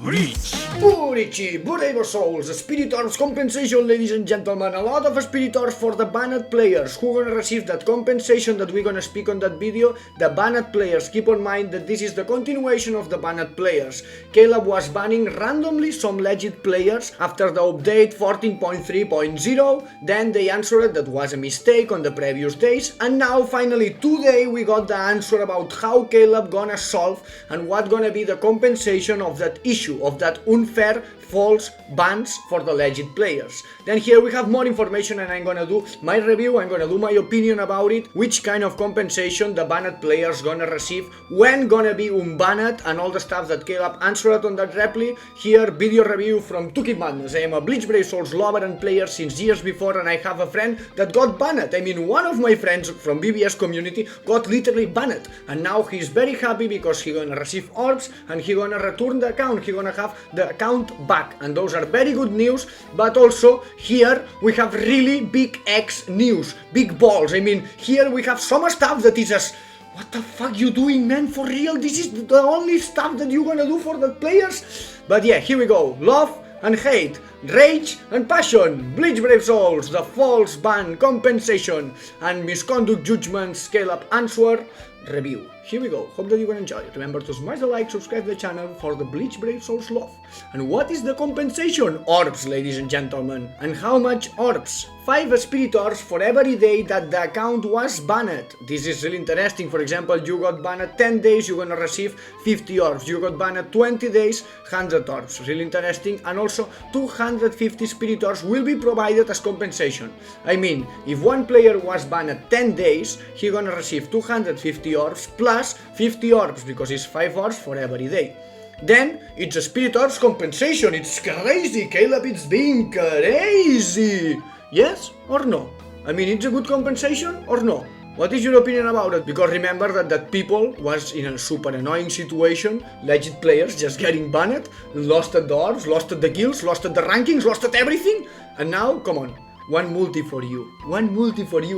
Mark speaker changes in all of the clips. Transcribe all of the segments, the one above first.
Speaker 1: Bleach!
Speaker 2: BBS Souls, Spirit Orbs Compensation, ladies and gentlemen. A lot of Spirit Orbs for the banned players who gonna receive that compensation that we're gonna speak on that video. The banned players, keep in mind that this is the continuation of the banned players. KLab was banning randomly some legit players after the update 14.3.0. Then they answered that was a mistake on the previous days, and now finally today we got the answer about how KLab gonna solve and what gonna be the compensation of that issue, of that unfair false bans for the legit players. Then here we have more information and I'm gonna do my review, I'm gonna do my opinion about it, which kind of compensation the banned players gonna receive, when gonna be unbanned, and all the stuff that KLab answered on that reply. Here video review from Tukibankai. I am a Bleach Souls lover and player since years before, and I have a friend that got banned. I mean, one of my friends from BBS community got literally banned, and now he's very happy because he gonna receive orbs and he gonna return the account, he gonna have the account back, and those are very good news. But also here we have really big X news, big balls. I mean, here we have some stuff that is just, what the fuck you doing, man? For real? This is the only stuff that you gonna do for the players? But yeah, here we go. Love and hate, rage and passion, Bleach Brave Souls, the false ban compensation, and misconduct judgments, KLab answer review. Here we go. Hope that you will enjoy it. Remember to smash the like, subscribe to the channel for the Bleach Brave Souls love. And what is the compensation? Orbs, ladies and gentlemen. And how much orbs? 5 spirit orbs for every day that the account was banned. This is really interesting. For example, you got banned 10 days, you're gonna receive 50 orbs. You got banned 20 days, 100 orbs. Really interesting. And also 250 spirit orbs will be provided as compensation. I mean, if one player was banned 10 days, he's gonna receive 250 orbs plus 50 orbs, because it's 5 orbs for every day. Then it's a spirit orbs compensation. It's crazy, KLab, it's being crazy. Yes or no? I mean, it's a good compensation or no? What is your opinion about it? Because remember that people was in a super annoying situation, legit players just getting banned, lost at the orbs, lost at the guilds, lost at the rankings, lost at everything, and now, come on. One multi for you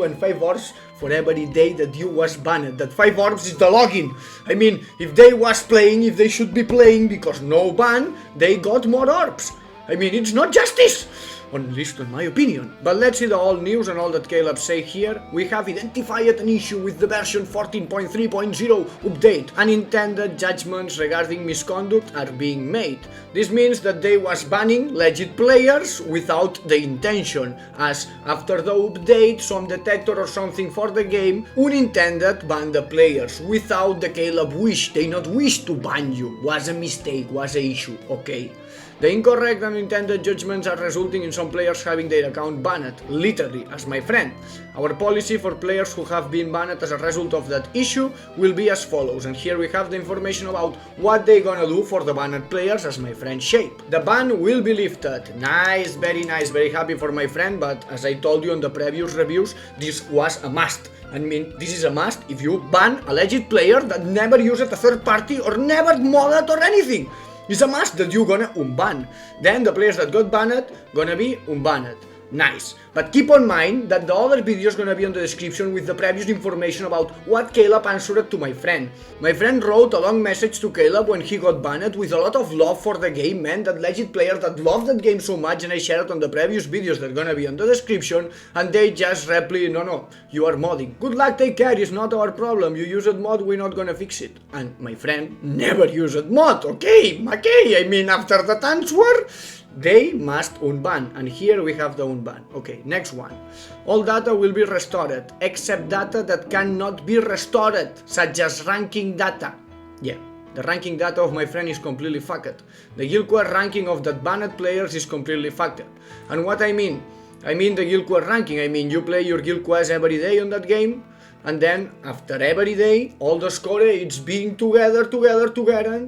Speaker 2: and 5 orbs for every day that you was banned. That 5 orbs is the login. I mean, if they was playing, if they should be playing because no ban, they got more orbs. I mean, it's not justice, at least in my opinion. But let's see the all news and all that KLab say here. We have identified an issue with the version 14.3.0 update. Unintended judgments regarding misconduct are being made. This means that they was banning legit players without the intention, as after the update some detector or something for the game unintended ban the players without the KLab wish. They not wish to ban you. Was a mistake, was a issue, okay? The incorrect and unintended judgments are resulting in some players having their account banned, literally, as my friend. Our policy for players who have been banned as a result of that issue will be as follows, and here we have the information about what they gonna do for the banned players as my friend shape. The ban will be lifted. Nice, very happy for my friend, but as I told you on the previous reviews, this was a must. I mean, this is a must if you ban a legit player that never used a third party or never modded or anything. It's a must that you gonna unban. Then the players that got banned gonna be unbanned. Nice. But keep in mind that the other video is gonna be on the description with the previous information about what KLab answered to my friend. My friend wrote a long message to KLab when he got banned with a lot of love for the game, man. That legit player that loved that game so much, and I shared it on the previous videos that are gonna be on the description, and they just reply, no, you are modding. Good luck, take care, it's not our problem. You used mod, we're not gonna fix it. And my friend never used mod, okay? I mean, after that answer, they must unban, and here we have the unban. Okay, next one. All data will be restored, except data that cannot be restored, such as ranking data. Yeah, the ranking data of my friend is completely fucked. The guild quest ranking of that banned players is completely fucked. And what I mean the guild quest ranking, I mean you play your guild quest every day on that game, and then after every day all the score it's being together,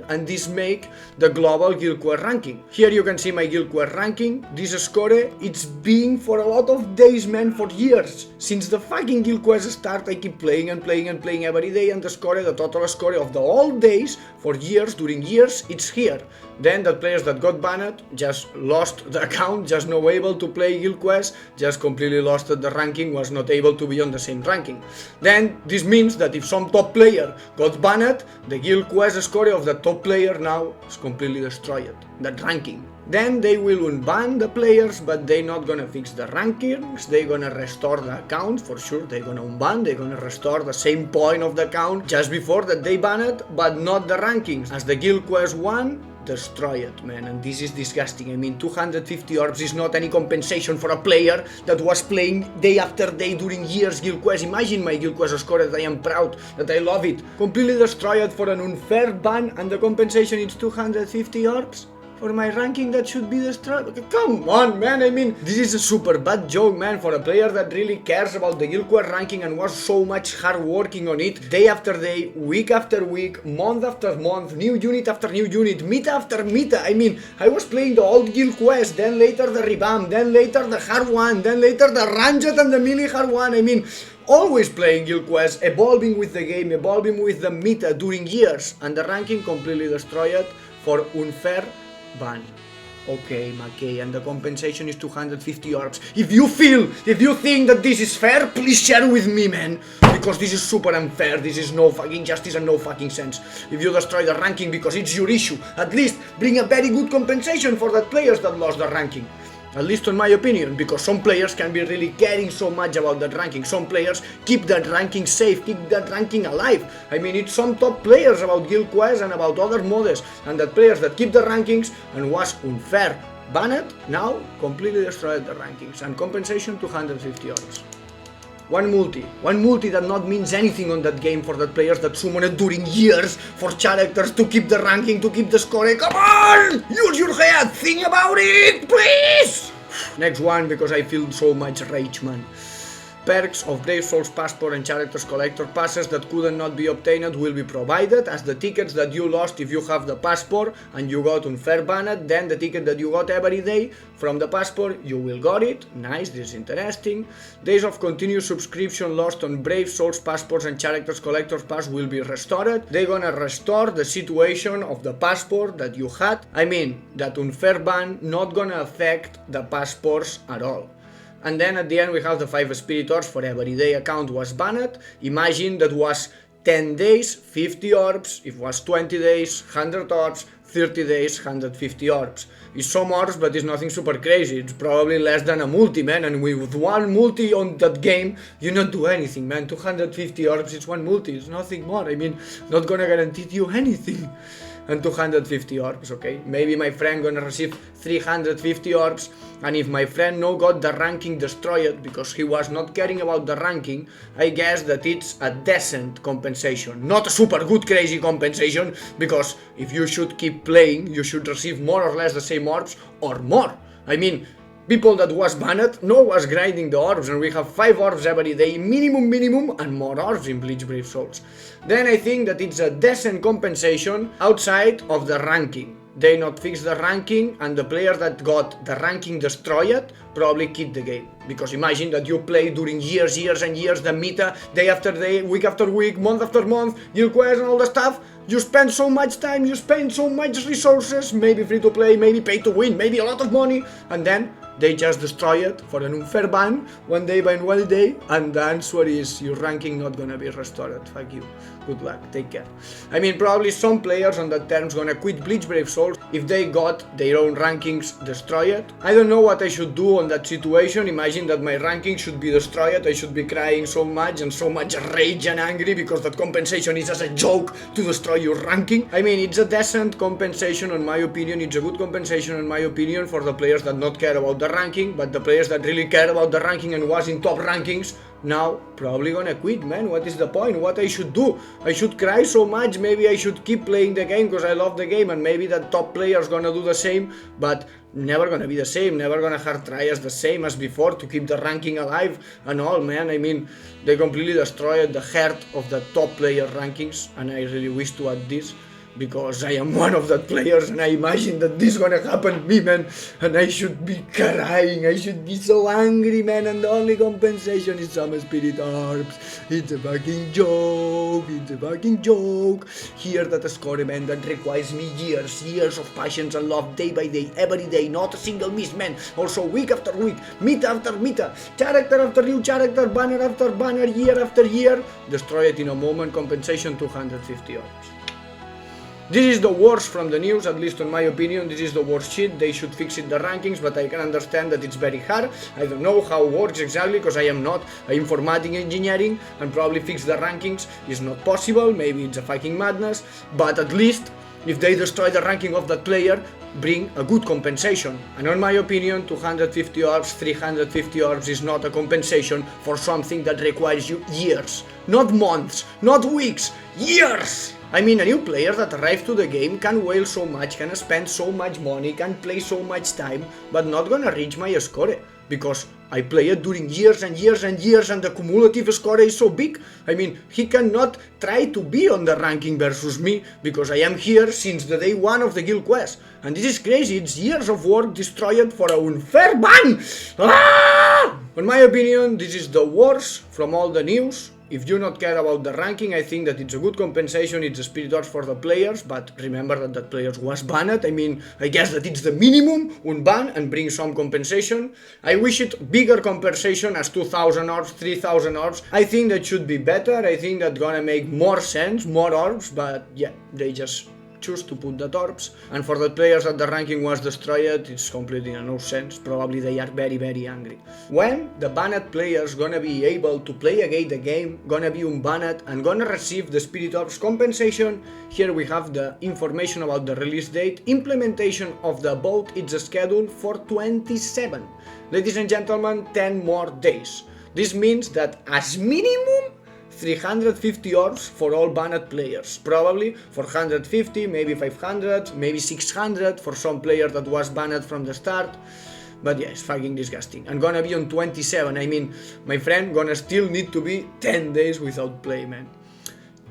Speaker 2: and this make the global guild quest ranking. Here you can see my guild quest ranking. This score it's being for a lot of days, man, for years. Since the fucking guild quest start, I keep playing every day, and the total score of the all days for years, during years, it's here. Then the players that got banned just lost the account, just not able to play guild quest, just completely lost the ranking, was not able to be on the same ranking. Then Then this means that if some top player got banned, the guild quest score of the top player now is completely destroyed, that ranking. Then they will unban the players, but they're not gonna fix the rankings, they're gonna restore the account for sure, they're gonna unban, they're gonna restore the same point of the account just before that they banned, but not the rankings. As the guild quest 1, destroy it, man, and this is disgusting. I mean, 250 orbs is not any compensation for a player that was playing day after day during years guild quest. Imagine my guild quest score that I am proud, that I love it. Completely destroyed for an unfair ban, and the compensation is 250 orbs? For my ranking that should be destroyed? Come on, man, I mean, this is a super bad joke, man, for a player that really cares about the guild quest ranking and was so much hard working on it, day after day, week after week, month after month, new unit after new unit, meta after meta. I mean, I was playing the old guild quest, then later the revamp, then later the hard one, then later the ranged and the melee hard one. I mean, always playing guild quests, evolving with the game, evolving with the meta during years, and the ranking completely destroyed for unfair ban. Okay, Mackay, and the compensation is 250 orbs. If you think that this is fair, please share with me, man. Because this is super unfair, this is no fucking justice and no fucking sense. If you destroy the ranking because it's your issue, at least bring a very good compensation for the players that lost the ranking. At least in my opinion, because some players can be really caring so much about that ranking. Some players keep that ranking safe, keep that ranking alive. I mean, it's some top players about guild quests and about other modes, and that players that keep the rankings and was unfair banned, now completely destroyed the rankings. And compensation 250 orbs. One multi that not means anything on that game for that players that summoned during years for characters to keep the ranking, to keep the score. Come on! Use your head! Think about it, please! Next one, because I feel so much rage, man. Perks of Brave Souls Passport and Characters Collector passes that could not be obtained will be provided as the tickets that you lost if you have the passport and you got unfair banned. Then the ticket that you got every day from the passport, you will got it. Nice, this is interesting. Days of continuous subscription lost on Brave Souls Passports and Characters Collector Pass will be restored. They're gonna restore the situation of the passport that you had. I mean, that unfair ban not gonna affect the passports at all. And then at the end we have the 5 spirit orbs for every day account was banned. Imagine that was 10 days, 50 orbs, if was 20 days, 100 orbs, 30 days, 150 orbs. It's some orbs, but it's nothing super crazy. It's probably less than a multi, man, and with one multi on that game, you not do anything, man. 250 orbs, it's one multi, it's nothing more. I mean, not gonna guarantee you anything. And 250 orbs, okay? Maybe my friend gonna receive 350 orbs, and if my friend no got the ranking destroyed because he was not caring about the ranking, I guess that it's a decent compensation. Not a super good crazy compensation, because if you should keep playing, you should receive more or less the same orbs or more. I mean, people that was banned, no was grinding the orbs, and we have 5 orbs every day, minimum, and more orbs in Bleach Brave Souls. Then I think that it's a decent compensation outside of the ranking. They not fix the ranking, and the player that got the ranking destroyed probably keep the game. Because imagine that you play during years and years the meta, day after day, week after week, month after month, guild quests and all the stuff. You spend so much time, you spend so much resources, maybe free to play, maybe pay to win, maybe a lot of money, and then they just destroy it for an unfair ban, one day by one day, and the answer is your ranking not gonna be restored. Fuck you. Good luck, take care. I mean, probably some players on that terms gonna quit Bleach Brave Souls if they got their own rankings destroyed. I don't know what I should do on that situation. Imagine that my ranking should be destroyed, I should be crying so much and so much rage and angry because that compensation is as a joke to destroy your ranking. I mean, it's a decent compensation in my opinion, it's a good compensation in my opinion for the players that not care about the ranking, but the players that really care about the ranking and was in top rankings now probably gonna quit, man. What is the point? What I should do? I should cry so much? Maybe I should keep playing the game because I love the game, and maybe the top players gonna do the same, but never gonna be the same, never gonna hard try as the same as before to keep the ranking alive and all, man. I mean, they completely destroyed the heart of the top player rankings, and I really wish to add this, because I am one of that players and I imagine that this gonna happen to me, man, and I should be crying, I should be so angry, man, and the only compensation is some spirit orbs. It's a fucking joke, it's a fucking joke. Here that score, man, that requires me years of patience and love, day by day, every day, not a single miss, man. Also week after week, meet after meet, character after new character, banner after banner, year after year, destroy it in a moment, compensation 250 orbs. This is the worst from the news, at least in my opinion. This is the worst shit. They should fix it the rankings, but I can understand that it's very hard. I don't know how it works exactly, because I am not informatic engineering, and probably fix the rankings is not possible. Maybe it's a fucking madness, but at least if they destroy the ranking of that player, bring a good compensation. And in my opinion, 250 orbs, 350 orbs is not a compensation for something that requires you years, not months, not weeks, years. I mean, a new player that arrives to the game can wail so much, can spend so much money, can play so much time, but not gonna reach my score, because I play it during years and years and years, and the cumulative score is so big. I mean, he cannot try to be on the ranking versus me, because I am here since the day one of the guild quest. And this is crazy, it's years of work destroyed for an unfair ban! Ah! In my opinion, this is the worst from all the news. If you not care about the ranking, I think that it's a good compensation, it's a spirit orbs for the players, but remember that that players was banned. I mean, I guess that it's the minimum, unban, and bring some compensation. I wish it bigger compensation as 2000 orbs, 3000 orbs. I think that should be better, I think that gonna make more sense, more orbs, but yeah, they just choose to put the orbs. And for the players that the ranking was destroyed, it's completely no sense. Probably they are very angry. When the banned players gonna be able to play again the game, gonna be unbanned and gonna receive the spirit orbs compensation, here we have the information about the release date. Implementation of the vote is scheduled for 27. Ladies and gentlemen, 10 more days. This means that as minimum 350 orbs for all banned players, probably 450, maybe 500, maybe 600 for some player that was banned from the start. But yeah, it's fucking disgusting. And gonna be on 27, I mean, my friend gonna still need to be 10 days without play, man.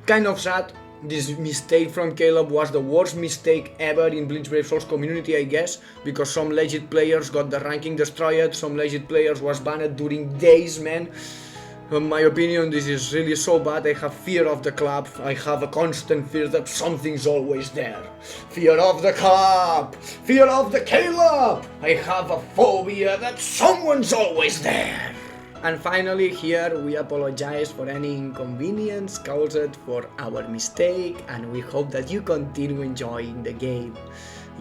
Speaker 2: Kind of sad. This mistake from KLab was the worst mistake ever in Bleach Brave Souls community, I guess, because some legit players got the ranking destroyed, some legit players was banned during days, man. In my opinion, this is really so bad. I have fear of the club. I have a constant fear that something's always there. Fear of the club. Fear of the KLab. I have a phobia that someone's always there. And finally, here we apologize for any inconvenience caused for our mistake, and we hope that you continue enjoying the game.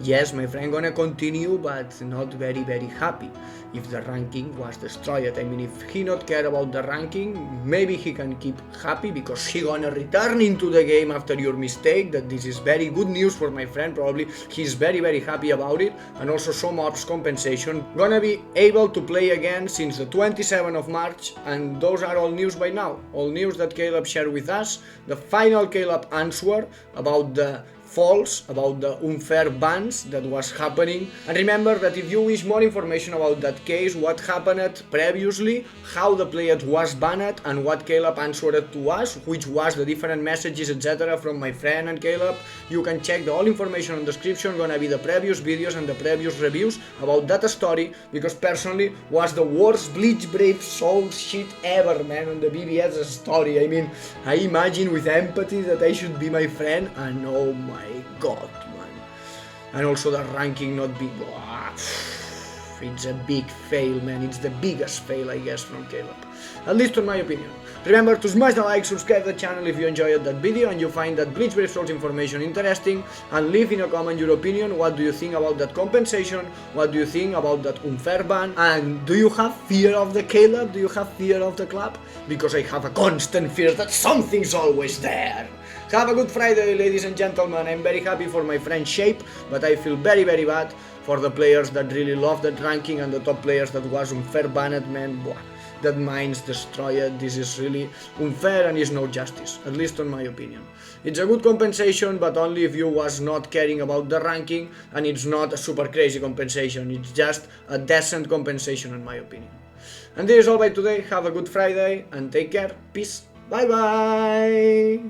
Speaker 2: Yes, my friend gonna continue, but not very happy if the ranking was destroyed. I mean, if he not care about the ranking, maybe he can keep happy because he gonna return into the game after your mistake. That this is very good news for my friend. Probably he's very happy about it. And also some orbs compensation. Gonna be able to play again since the 27th of March. And those are all news by now. All news that KLab shared with us. The final KLab answer about the false, about the unfair bans that was happening. And remember that if you wish more information about that case, what happened previously, how the player was banned, and what KLab answered to us, which was the different messages, etc. from my friend and KLab, you can check the all information in the description. Gonna be the previous videos and the previous reviews about that story, because personally was the worst Bleach Brave Souls shit ever, man, on the BBS story. I mean, I imagine with empathy that I should be my friend, and oh my god, man. And also the ranking not big. It's a big fail, man. It's the biggest fail, I guess, from KLab, at least in my opinion. Remember to smash the like, subscribe to the channel if you enjoyed that video and you find that Bleach Brave Souls information interesting, and leave in a comment your opinion. What do you think about that compensation? What do you think about that unfair ban? And do you have fear of the KLab? Do you have fear of the club? Because I have a constant fear that something's always there. Have a good Friday, ladies and gentlemen. I'm very happy for my friend's shape, but I feel very bad for the players that really love that ranking and the top players that was unfair banned, man. That mind's destroyed. This is really unfair and is no justice, at least in my opinion. It's a good compensation, but only if you was not caring about the ranking, and it's not a super crazy compensation. It's just a decent compensation in my opinion. And this is all by today. Have a good Friday and take care. Peace. Bye bye.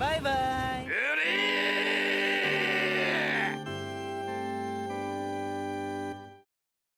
Speaker 1: Bye bye.